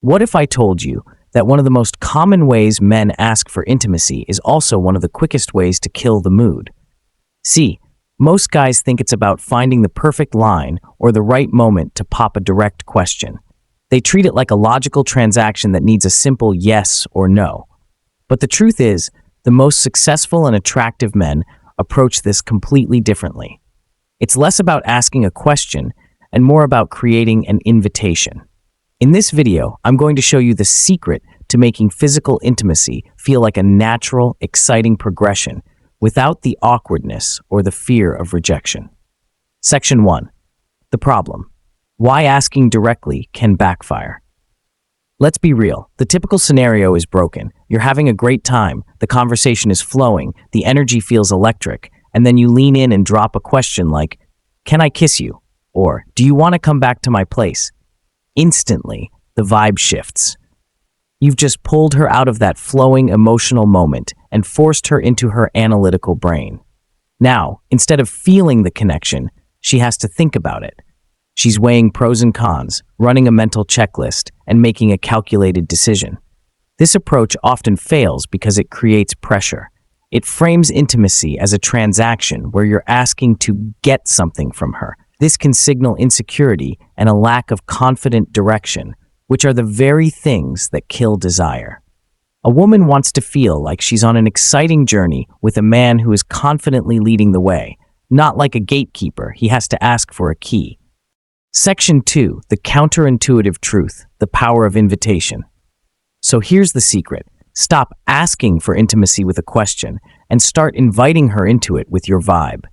What if I told you that one of the most common ways men ask for intimacy is also one of the quickest ways to kill the mood? See, most guys think it's about finding the perfect line or the right moment to pop a direct question. They treat it like a logical transaction that needs a simple yes or no. But the truth is, the most successful and attractive men approach this completely differently. It's less about asking a question and more about creating an invitation. In this video, I'm going to show you the secret to making physical intimacy feel like a natural, exciting progression without the awkwardness or the fear of rejection. Section 1. The problem. Why asking directly can backfire. Let's be real. The typical scenario is broken. You're having a great time, the conversation is flowing, the energy feels electric, and then you lean in and drop a question like, "Can I kiss you?" Or, "Do you want to come back to my place?" Instantly, the vibe shifts. You've just pulled her out of that flowing emotional moment and forced her into her analytical brain. Now, instead of feeling the connection, she has to think about it. She's weighing pros and cons, running a mental checklist, and making a calculated decision. This approach often fails because it creates pressure. It frames intimacy as a transaction where you're asking to get something from her. This can signal insecurity and a lack of confident direction, which are the very things that kill desire. A woman wants to feel like she's on an exciting journey with a man who is confidently leading the way, not like a gatekeeper he has to ask for a key. Section 2. The counterintuitive truth, the power of invitation. So here's the secret. Stop asking for intimacy with a question and start inviting her into it with your vibe.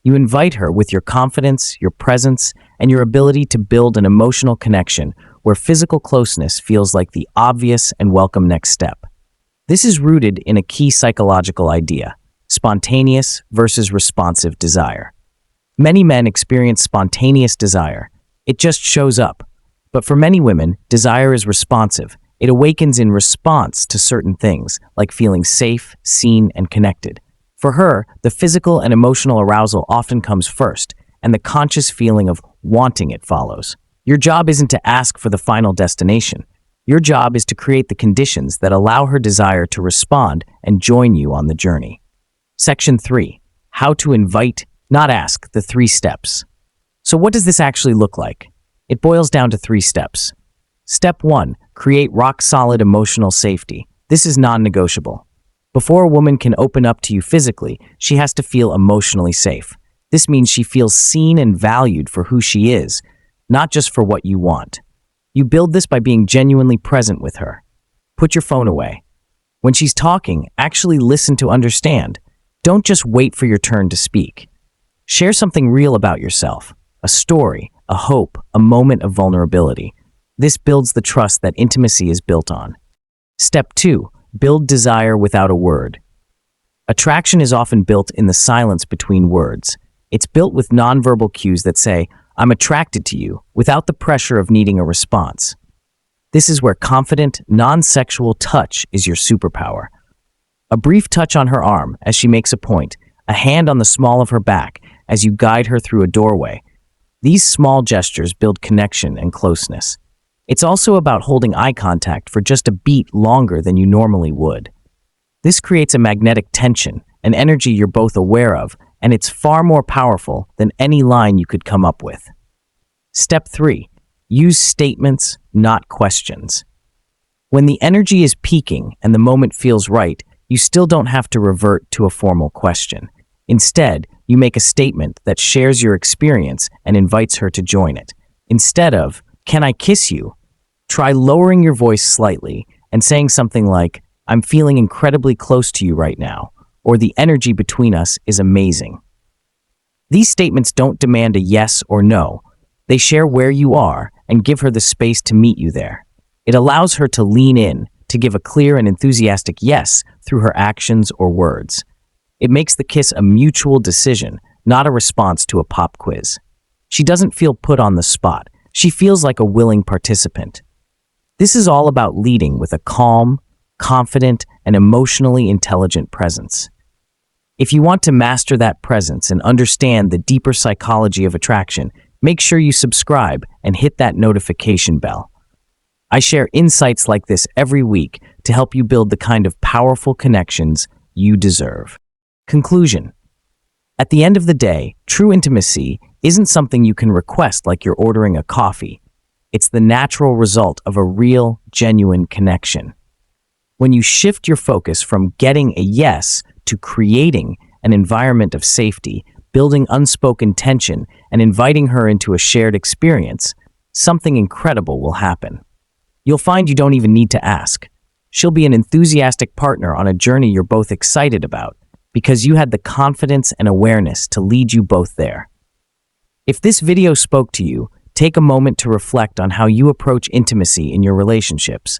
You invite her with your confidence, your presence, and your ability to build an emotional connection where physical closeness feels like the obvious and welcome next step. This is rooted in a key psychological idea: spontaneous versus responsive desire. Many men experience spontaneous desire. It just shows up. But for many women, desire is responsive. It awakens in response to certain things, like feeling safe, seen, and connected. For her, the physical and emotional arousal often comes first, and the conscious feeling of wanting it follows. Your job isn't to ask for the final destination. Your job is to create the conditions that allow her desire to respond and join you on the journey. Section 3. How to invite, not ask, the 3 steps. So what does this actually look like? It boils down to 3 steps. Step 1. Create rock-solid emotional safety. This is non-negotiable. Before a woman can open up to you physically, she has to feel emotionally safe. This means she feels seen and valued for who she is, not just for what you want. You build this by being genuinely present with her. Put your phone away. When she's talking, actually listen to understand. Don't just wait for your turn to speak. Share something real about yourself, a story, a hope, a moment of vulnerability. This builds the trust that intimacy is built on. Step 2. Build desire without a word. Attraction is often built in the silence between words. It's built with nonverbal cues that say, "I'm attracted to you," without the pressure of needing a response. This is where confident, non-sexual touch is your superpower. A brief touch on her arm as she makes a point, a hand on the small of her back as you guide her through a doorway. These small gestures build connection and closeness. It's also about holding eye contact for just a beat longer than you normally would. This creates a magnetic tension, an energy you're both aware of, and it's far more powerful than any line you could come up with. Step 3. Use statements, not questions. When the energy is peaking and the moment feels right, you still don't have to revert to a formal question. Instead, you make a statement that shares your experience and invites her to join it. Instead of, "Can I kiss you?" try lowering your voice slightly and saying something like, "I'm feeling incredibly close to you right now," or "The energy between us is amazing." These statements don't demand a yes or no. They share where you are and give her the space to meet you there. It allows her to lean in, to give a clear and enthusiastic yes through her actions or words. It makes the kiss a mutual decision, not a response to a pop quiz. She doesn't feel put on the spot. She feels like a willing participant. This is all about leading with a calm, confident, and emotionally intelligent presence. If you want to master that presence and understand the deeper psychology of attraction, make sure you subscribe and hit that notification bell. I share insights like this every week to help you build the kind of powerful connections you deserve. Conclusion. At the end of the day, true intimacy isn't something you can request like you're ordering a coffee. It's the natural result of a real, genuine connection. When you shift your focus from getting a yes to creating an environment of safety, building unspoken tension, and inviting her into a shared experience, something incredible will happen. You'll find you don't even need to ask. She'll be an enthusiastic partner on a journey you're both excited about, because you had the confidence and awareness to lead you both there. If this video spoke to you, take a moment to reflect on how you approach intimacy in your relationships.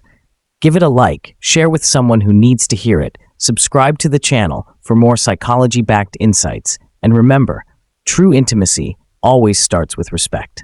Give it a like, share with someone who needs to hear it, subscribe to the channel for more psychology-backed insights, and remember, true intimacy always starts with respect.